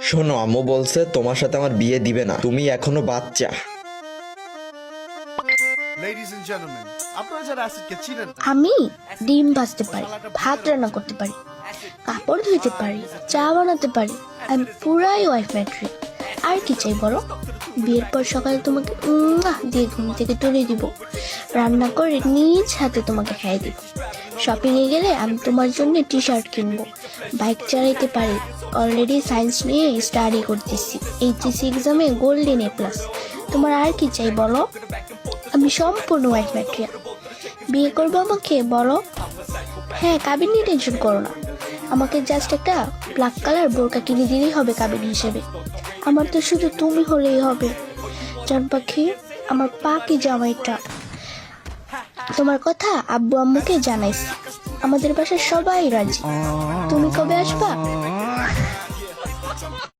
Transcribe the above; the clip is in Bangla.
শোনো, আম্মু বলছে তোমার সাথে আমার বিয়ে দিবে না, তুমি এখনো বাচ্চা। Ladies and gentlemen, আপনারা যারা অ্যাসিডকে চিনেন না, আমি ডিম ভাজতে পারি, ভাত রান্না করতে পারি, কাপড় ধুইতে পারি, চা বানাতে পারি। আমি পুরাই ওয়াইফ ম্যাট্রিক। আর কি চাই বলো? বিয়ের পর সকালে তোমাকে দিয়ে ঘুম থেকে তুলে দিব, রান্না করে নিজ হাতে তোমাকে খাইয়ে দিব। শপিং এ গেলে আমি তোমার জন্য টি শার্ট কিনবো, বাইক চালাইতে পারি, অলরেডি সায়েন্স নিয়ে স্টাডি করতেছি, এইচএসসি এক্সামে গোল্ডেন এ প্লাস। তোমার আর কি চাই বলো? আমি সম্পূর্ণ ওয়াইফ ম্যাটেরিয়াল। বিয়ে করবো আমাকে বলো? হ্যাঁ, কাবিন নিয়ে টেনশন করো না, আমাকে জাস্ট একটা ব্ল্যাক কালার বোরকা কিনে দিলেই হবে কাবিন হিসেবে। আমার তো শুধু তুমি হলেই হবে জান পাখি, আমার পাখি জামাইটা। তোমার কথা আব্বু আম্মুকে জানাইছি, আমাদের বাসায় সবাই রাজি। তুমি কবে আসবা?